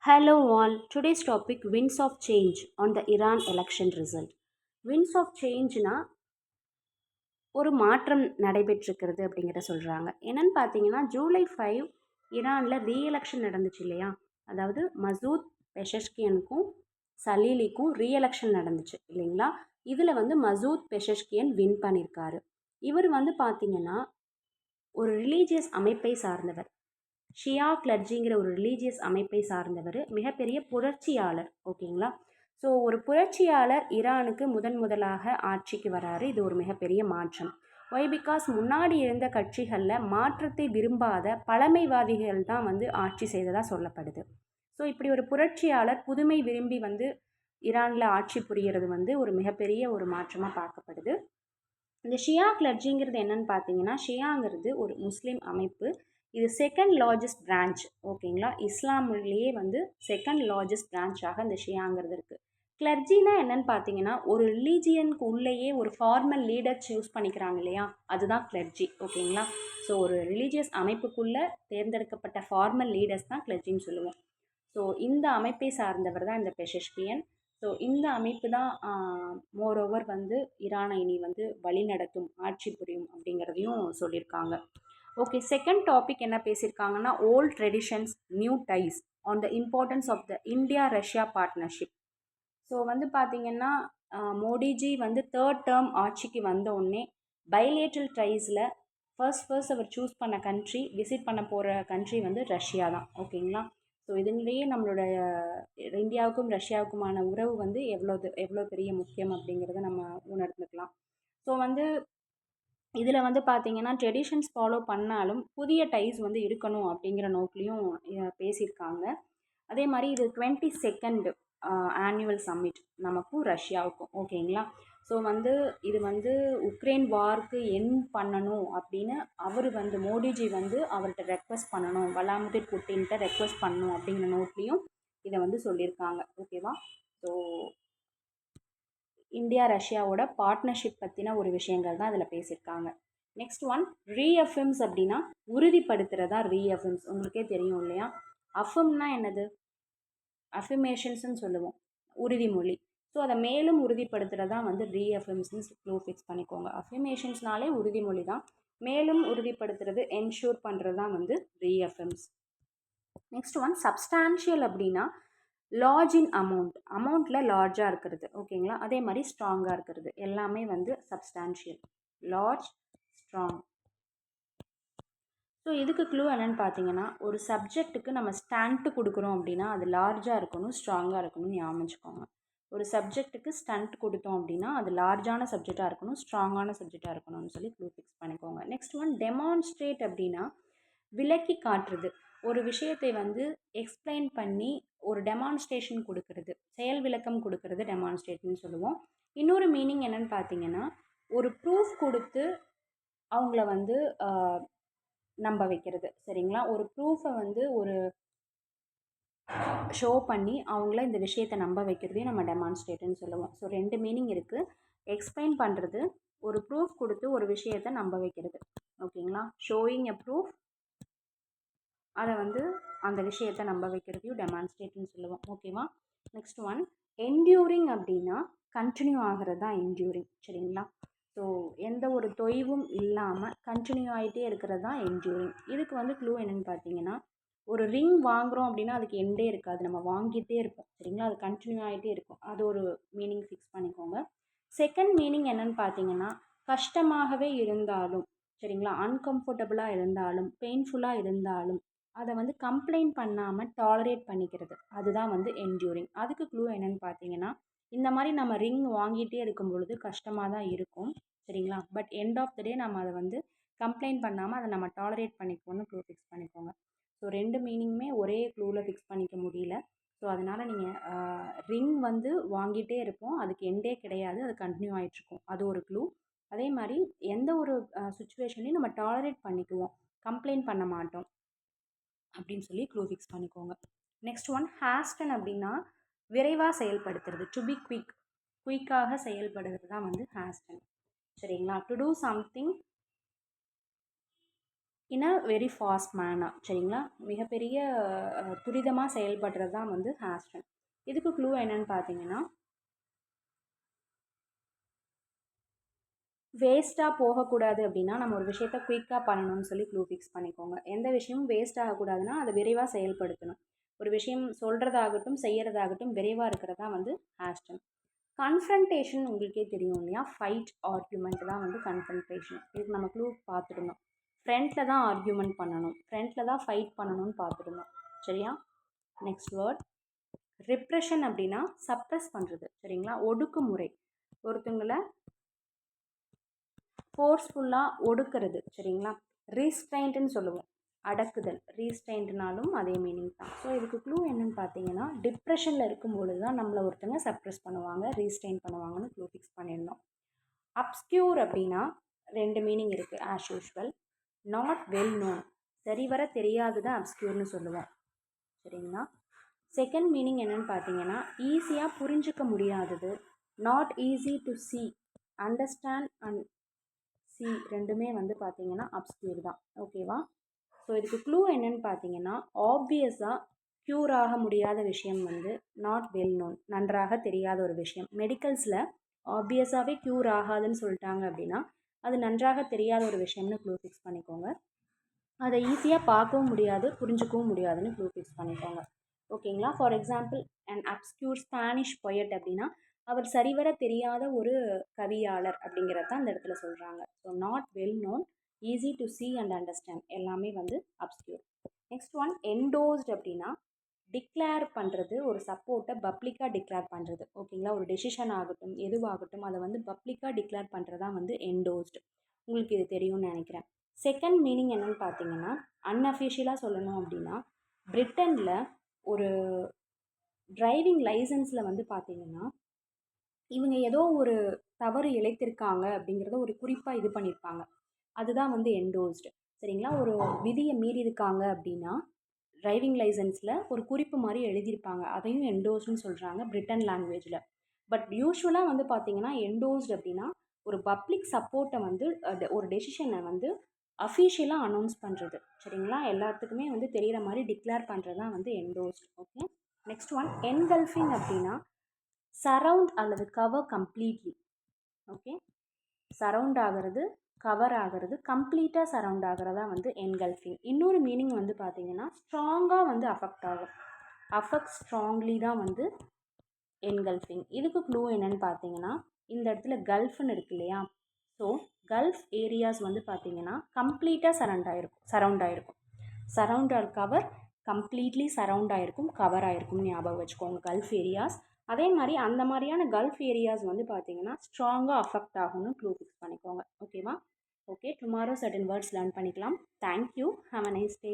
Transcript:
Hello all. Today's topic winds of change on the Iran election result. Winds of changeனா ஒரு மாற்றம் நடைபெற்றிருக்கிறது அப்படிங்கிறத சொல்கிறாங்க. என்னன்னு பார்த்தீங்கன்னா ஜூலை 5 ஈரானில் ரீஎலெக்ஷன் நடந்துச்சு இல்லையா? அதாவது மசூத் பெஷஷ்கியனுக்கும் சலீலிக்கும் ரீஎலெக்ஷன் நடந்துச்சு இல்லைங்களா? இதில் வந்து மசூத் பெஷஷ்கியன் வின் பண்ணியிருக்காரு. இவர் வந்து பார்த்தீங்கன்னா ஒரு ரிலீஜியஸ் அமைப்பை சார்ந்தவர். ஷியா கிளர்ஜிங்கிற ஒரு ரிலீஜியஸ் அமைப்பை சார்ந்தவர், மிகப்பெரிய புரட்சியாளர். ஓகேங்களா? ஸோ ஒரு புரட்சியாளர் ஈரானுக்கு முதலாக ஆட்சிக்கு வராரு. இது ஒரு மிகப்பெரிய மாற்றம். ஒய் பிகாஸ் முன்னாடி இருந்த கட்சிகளில் மாற்றத்தை விரும்பாத பழமைவாதிகள் தான் வந்து ஆட்சி செய்ததாக சொல்லப்படுது. ஸோ இப்படி ஒரு புரட்சியாளர் புதுமை விரும்பி வந்து ஈரானில் ஆட்சி புரிகிறது வந்து ஒரு மிகப்பெரிய ஒரு மாற்றமாக பார்க்கப்படுது. இந்த ஷியா கிளர்ஜிங்கிறது என்னன்னு பார்த்தீங்கன்னா, ஷியாங்கிறது ஒரு முஸ்லீம் அமைப்பு. இது செகண்ட் லார்ஜஸ்ட் பிரான்ச். ஓகேங்களா? இஸ்லாம்லேயே வந்து செகண்ட் லார்ஜஸ்ட் பிரான்ச்சாக இந்த ஷியாங்கிறது இருக்குது. கிளர்ஜினா என்னன்னு பார்த்தீங்கன்னா, ஒரு ரிலீஜியனுக்கு உள்ளேயே ஒரு ஃபார்மல் லீடர் சூஸ் பண்ணிக்கிறாங்க இல்லையா? அதுதான் கிளர்ஜி. ஓகேங்களா? ஸோ ஒரு ரிலீஜியஸ் அமைப்புக்குள்ளே தேர்ந்தெடுக்கப்பட்ட ஃபார்மல் லீடர்ஸ் தான் கிளர்ஜின்னு சொல்லுவோம். ஸோ இந்த அமைப்பை சார்ந்தவர் தான் இந்த பெஷஷ்கியன். ஸோ இந்த அமைப்பு தான் மோரோவர் வந்து ஈரானை இனி வந்து வழி நடத்தும், ஆட்சி புரியும் அப்படிங்கிறதையும் சொல்லியிருக்காங்க. ஓகே, செகண்ட் டாபிக் என்ன பேசியிருக்காங்கன்னா, old traditions new ties on the importance of the India Russia partnership. So வந்து பார்த்திங்கன்னா மோடிஜி வந்து தேர்ட் டேர்ம் ஆட்சிக்கு வந்த உடனே பைலேட்ரல் டைஸில் ஃபர்ஸ்ட் அவர் சூஸ் பண்ண கண்ட்ரி, விசிட் பண்ண போகிற கண்ட்ரி வந்து ரஷ்யா தான். ஓகேங்களா? ஸோ இதனிடையே நம்மளோட இந்தியாவுக்கும் ரஷ்யாவுக்குமான உறவு வந்து எவ்வளோ பெரிய முக்கியம் அப்படிங்கிறத நம்ம உணர்ந்துக்கலாம். ஸோ வந்து இதில் வந்து பார்த்திங்கன்னா ட்ரெடிஷன்ஸ் ஃபாலோ பண்ணாலும் புதிய டைஸ் வந்து இருக்கணும் அப்படிங்கிற நோக்கிலையும் பேசியிருக்காங்க. அதே மாதிரி இது 22nd ஆனுவல் சம்மிட் நமக்கும் ரஷ்யாவுக்கும். ஓகேங்களா? ஸோ வந்து இது வந்து உக்ரைன் வார்க்கு என் பண்ணணும் அப்படின்னு அவர் வந்து மோடிஜி வந்து அவர்கிட்ட ரெக்வஸ்ட் பண்ணணும், வலாமுதிர் புட்டின்கிட்ட ரெக்வஸ்ட் பண்ணணும் அப்படிங்கிற நோட்லேயும் இதை வந்து சொல்லியிருக்காங்க. ஓகேவா? ஸோ இந்தியா ரஷ்யாவோட பார்ட்னர்ஷிப் பற்றின ஒரு விஷயங்கள் தான் அதில் பேசியிருக்காங்க. நெக்ஸ்ட் ஒன் ரீஅஃபிம்ஸ் அப்படின்னா உறுதிப்படுத்துகிறதா ரீஅஃபிம்ஸ். உங்களுக்கே தெரியும் இல்லையா? அஃபம்னா என்னது? அஃபிமேஷன்ஸ்ன்னு சொல்லுவோம், உறுதிமொழி. ஸோ அதை மேலும் உறுதிப்படுத்துகிறதா வந்து ரீஅஃபிம்ஸ்ன்னு க்ளூ ஃபிக்ஸ் பண்ணிக்கோங்க. அஃபிமேஷன்ஸ்னாலே உறுதிமொழி தான், மேலும் உறுதிப்படுத்துறது என்ஷூர் பண்ணுறது தான் வந்து ரீஅஃபிம்ஸ். நெக்ஸ்ட் ஒன் சப்ஸ்டான்ஷியல் அப்படின்னா லார்ஜ் இன் அமௌண்ட்டில் லார்ஜாக இருக்கிறது. ஓகேங்களா? அதே மாதிரி ஸ்ட்ராங்காக இருக்கிறது எல்லாமே வந்து சப்ஸ்டான்ஷியல். Large, strong. ஸோ இதுக்கு க்ளூ என்னென்னு பார்த்தீங்கன்னா, ஒரு சப்ஜெக்ட்டுக்கு நம்ம ஸ்டண்ட் கொடுக்குறோம் அப்படின்னா அது லார்ஜாக இருக்கணும், ஸ்ட்ராங்காக இருக்கணும்னு ஞாபகம் வச்சுக்கோங்க. ஒரு சப்ஜெக்ட்டுக்கு ஸ்டண்ட் கொடுத்தோம் அப்படின்னா அது லார்ஜான சப்ஜெக்டாக இருக்கணும், ஸ்ட்ராங்கான சப்ஜெக்டாக இருக்கணும்னு சொல்லி க்ளூ ஃபிக்ஸ் பண்ணிக்கோங்க. நெக்ஸ்ட் ஒன் டெமான்ஸ்ட்ரேட் அப்படின்னா விளக்கி காட்டுறது. ஒரு விஷயத்தை வந்து எக்ஸ்பிளைன் பண்ணி ஒரு டெமான்ஸ்ட்ரேஷன் கொடுக்கறது, செயல் விளக்கம் கொடுக்கறது டெமான்ஸ்ட்ரேட்னு சொல்லுவோம். இன்னொரு மீனிங் என்னென்னு பார்த்தீங்கன்னா, ஒரு ப்ரூஃப் கொடுத்து அவங்கள வந்து நம்ப வைக்கிறது. சரிங்களா? ஒரு ப்ரூஃபை வந்து ஒரு ஷோ பண்ணி அவங்கள இந்த விஷயத்தை நம்ப வைக்கிறதையும் நம்ம டெமான்ஸ்ட்ரேட்னு சொல்லுவோம். ஸோ 2 மீனிங் இருக்குது. எக்ஸ்பிளைன் பண்ணுறது, ஒரு ப்ரூஃப் கொடுத்து ஒரு விஷயத்தை நம்ப வைக்கிறது. ஓகேங்களா? ஷோயிங் எ ப்ரூஃப், அதை வந்து அந்த விஷயத்தை நம்ப வைக்கிறதையும் டெமான்ஸ்ட்ரேட்னு சொல்லுவோம். ஓகேவா? நெக்ஸ்ட் ஒன் என்டியூரிங் அப்படின்னா கண்டினியூ ஆகிறது தான் என்டியூரிங். சரிங்களா? ஸோ எந்த ஒரு தொய்வும் இல்லாமல் கண்டினியூ ஆகிட்டே இருக்கிறது தான் என்டியூரிங். இதுக்கு வந்து க்ளூ என்னென்னு பார்த்தீங்கன்னா, ஒரு ரிங் வாங்குகிறோம் அப்படின்னா அதுக்கு எண்டே இருக்காது, நம்ம வாங்கிட்டே இருப்போம். சரிங்களா? அது கண்டினியூ ஆகிட்டே இருக்கும். அது ஒரு மீனிங் ஃபிக்ஸ் பண்ணிக்கோங்க. செகண்ட் மீனிங் என்னென்னு பார்த்தீங்கன்னா, கஷ்டமாகவே இருந்தாலும், சரிங்களா, அன்கம்ஃபர்டபுளாக இருந்தாலும், பெயின்ஃபுல்லாக இருந்தாலும் அதை வந்து கம்ப்ளைண்ட் பண்ணாமல் டாலரேட் பண்ணிக்கிறது, அதுதான் வந்து என்டியூரிங். அதுக்கு க்ளூ என்னென்னு பார்த்தீங்கன்னா, இந்த மாதிரி நம்ம ரிங் வாங்கிட்டே இருக்கும் பொழுது கஷ்டமாக தான் இருக்கும். சரிங்களா? பட் எண்ட் ஆஃப் த டே நம்ம அதை வந்து கம்ப்ளைண்ட் பண்ணாமல் அதை நம்ம டாலரேட் பண்ணிக்கோன்னு க்ளூ ஃபிக்ஸ் பண்ணிக்கோங்க. ஸோ 2 மீனிங்குமே ஒரே க்ளூவில் ஃபிக்ஸ் பண்ணிக்க முடியல. ஸோ அதனால் நீங்கள் ரிங் வந்து வாங்கிட்டே இருப்போம், அதுக்கு எண்டே கிடையாது, அது கண்டினியூ ஆகிட்ருக்கும், அது ஒரு க்ளூ. அதே மாதிரி எந்த ஒரு சுச்சுவேஷன்லையும் நம்ம டாலரேட் பண்ணிக்குவோம், கம்ப்ளைண்ட் பண்ண மாட்டோம் அப்படின்னு சொல்லி க்ளூ ஃபிக்ஸ் பண்ணிக்கோங்க. நெக்ஸ்ட் ஒன் ஹாஸ்டன் அப்படின்னா விரைவாக செயல்படுத்துறது, டு பி குயிக்காக செயல்படுறது தான் வந்து ஹாஸ்டன். சரிங்களா? To do something in a very fast manner. சரிங்களா? மிகப்பெரிய துரிதமாக செயல்படுறது தான் வந்து ஹேஸ்டன். இதுக்கு க்ளூ என்னன்னு பார்த்தீங்கன்னா, வேஸ்ட்டாக போகக்கூடாது அப்படின்னா நம்ம ஒரு விஷயத்த குயிக்காக பண்ணணும்னு சொல்லி க்ளூ ஃபிக்ஸ் பண்ணிக்கோங்க. எந்த விஷயமும் வேஸ்ட் ஆகக்கூடாதுன்னா அதை விரைவாக செயல்படுத்தணும். ஒரு விஷயம் சொல்கிறதாகட்டும் செய்கிறதாகட்டும் விரைவாக இருக்கிறது தான் வந்து ஹேஸ்டன். கன்ஃப்ரண்டேஷன் உங்களுக்கே தெரியும் இல்லையா? ஃபைட் ஆர்கியூமெண்ட் தான் வந்து கன்ஃப்ரண்டேஷன். இதுக்கு நம்ம க்ளூ பார்த்துருந்தோம். ஃப்ரண்ட்டில் தான் ஆர்கியூமெண்ட் பண்ணணும், ஃப்ரண்ட்டில் தான் ஃபைட் பண்ணணும்னு பார்த்துருந்தோம். சரியா? நெக்ஸ்ட் வேர்ட் ரிப்ரெஷன் அப்படின்னா சப்ரஸ் பண்ணுறது. சரிங்களா? ஒடுக்குமுறை. ஒருத்தங்களை ஃபோர்ஸ்ஃபுல்லாக ஒடுக்கிறது. சரிங்களா? ரீஸ்ட்ரைன்ட்டுன்னு சொல்லுவோம், அடக்குதல். ரீஸ்ட்ரைன்ட்னாலும் அதே மீனிங் தான். ஸோ இதுக்கு க்ளூ என்னென்னு பார்த்தீங்கன்னா, டிப்ரெஷனில் இருக்கும்பொழுது தான் நம்மளை ஒருத்தங்க சப்ரெஸ் பண்ணுவாங்க, ரீஸ்ட்ரைன் பண்ணுவாங்கன்னு க்ளூ ஃபிக்ஸ் பண்ணியிருந்தோம். அப்ஸ்க்யூர் அப்படின்னா 2 மீனிங் இருக்குது as usual. Not well known, சரிவர தெரியாததை அப்ஸ்க்யூர்னு சொல்லுவோம். சரிங்களா? செகண்ட் மீனிங் என்னென்னு பார்த்தீங்கன்னா, ஈஸியாக புரிஞ்சிக்க முடியாதது. Not easy to C, understand and C ரெண்டுமே வந்து பார்த்தீங்கன்னா அப்ஸ்க்யூர் தான். ஓகேவா? ஸோ இதுக்கு க்ளூ என்னென்னு பார்த்தீங்கன்னா, ஆப்வியஸாக க்யூர் ஆக முடியாத விஷயம் வந்து நாட் வெல் நோன், நன்றாக தெரியாத ஒரு விஷயம். மெடிக்கல்ஸில் ஆப்வியஸாகவே க்யூர் ஆகாதுன்னு சொல்லிட்டாங்க அப்படின்னா அது நன்றாக தெரியாத ஒரு விஷயம்னு க்ளூ ஃபிக்ஸ் பண்ணிக்கோங்க. அதை ஈஸியாக பார்க்கவும் முடியாது, புரிஞ்சுக்கவும் முடியாதுன்னு க்ளூ ஃபிக்ஸ் பண்ணிக்கோங்க. ஓகேங்களா? For example and obscure Spanish poet அப்படின்னா அவர் சரிவர தெரியாத ஒரு கவியாளர் அப்படிங்கிறது தான் இந்த இடத்துல சொல்கிறாங்க. So not well known, easy to C and understand எல்லாமே வந்து அப்ஸ்க்யூர். நெக்ஸ்ட் ஒன் என்டோஸ்ட் அப்படின்னா டிக்ளேர் பண்ணுறது, ஒரு சப்போர்ட்டை பப்ளிக்காக டிக்ளேர் பண்ணுறது. ஓகேங்களா? ஒரு டெசிஷன் ஆகட்டும் எதுவாகட்டும் அதை வந்து பப்ளிக்காக டிக்ளேர் பண்ணுறது தான் வந்து என்டோஸ்ட். உங்களுக்கு இது தெரியும்னு நினைக்கிறேன். செகண்ட் மீனிங் என்னென்னு பார்த்தீங்கன்னா, அன்அஃபிஷியலாக சொல்லணும் அப்படின்னா பிரிட்டனில் ஒரு டிரைவிங் லைசன்ஸில் வந்து பார்த்தீங்கன்னா இவங்க ஏதோ ஒரு தவறு இழைத்திருக்காங்க அப்படிங்கிறத ஒரு குறிப்பாக இது பண்ணியிருப்பாங்க. அதுதான் வந்து என்டோஸ்டு. சரிங்களா? ஒரு விதியை மீறியிருக்காங்க அப்படின்னா டிரைவிங் லைசன்ஸில் ஒரு குறிப்பு மாதிரி எழுதியிருப்பாங்க. அதையும் என்டோஸ்டுன்னு சொல்கிறாங்க பிரிட்டன் லாங்குவேஜில். பட் யூஸ்வலாக வந்து பார்த்திங்கன்னா என்டோஸ்டு அப்படின்னா ஒரு பப்ளிக் சப்போர்ட்டை வந்து ஒரு டெசிஷனை வந்து அஃபிஷியலாக அனௌன்ஸ் பண்ணுறது. சரிங்களா? எல்லாத்துக்குமே வந்து தெரிகிற மாதிரி டிக்ளேர் பண்ணுறது தான் வந்து என்டோஸ்ட். ஓகே. நெக்ஸ்ட் ஒன் என்கல்ஃபிங் அப்படின்னா சரவுண்ட் அல்லது கவர் கம்ப்ளீட்லி. ஓகே. சரவுண்ட் ஆகிறது, கவர் ஆகிறது, கம்ப்ளீட்டாக சரவுண்ட் ஆகிறதா வந்து என்கல்ஃபிங். இன்னொரு மீனிங் வந்து பார்த்திங்கன்னா ஸ்ட்ராங்காக வந்து அஃபெக்ட் ஆகும். அஃபெக்ட் ஸ்ட்ராங்லி தான் வந்து என்கல்ஃபிங். இதுக்கு க்ளூ என்னென்னு பார்த்தீங்கன்னா, இந்த இடத்துல கல்ஃப்னு இருக்கு இல்லையா? ஸோ கல்ஃப் ஏரியாஸ் வந்து பார்த்திங்கன்னா கம்ப்ளீட்டாக சரவுண்ட் ஆகிருக்கும். Surround or cover, completely surround ஆகிருக்கும், கவர் ஆகிருக்கும் ஞாபகம் வச்சுக்கோங்க கல்ஃப் ஏரியாஸ். அதே மாதிரி அந்த மாதிரியான கல்ஃப் ஏரியாஸ் வந்து பார்த்தீங்கன்னா ஸ்ட்ராங்காக அஃபெக்ட் ஆகும்னு க்ளூ ஃபிக்ஸ் பண்ணிக்கோங்க. ஓகேவா? Okay. Tomorrow certain words learn பண்ணிக்கலாம். Thank you. Have a nice day.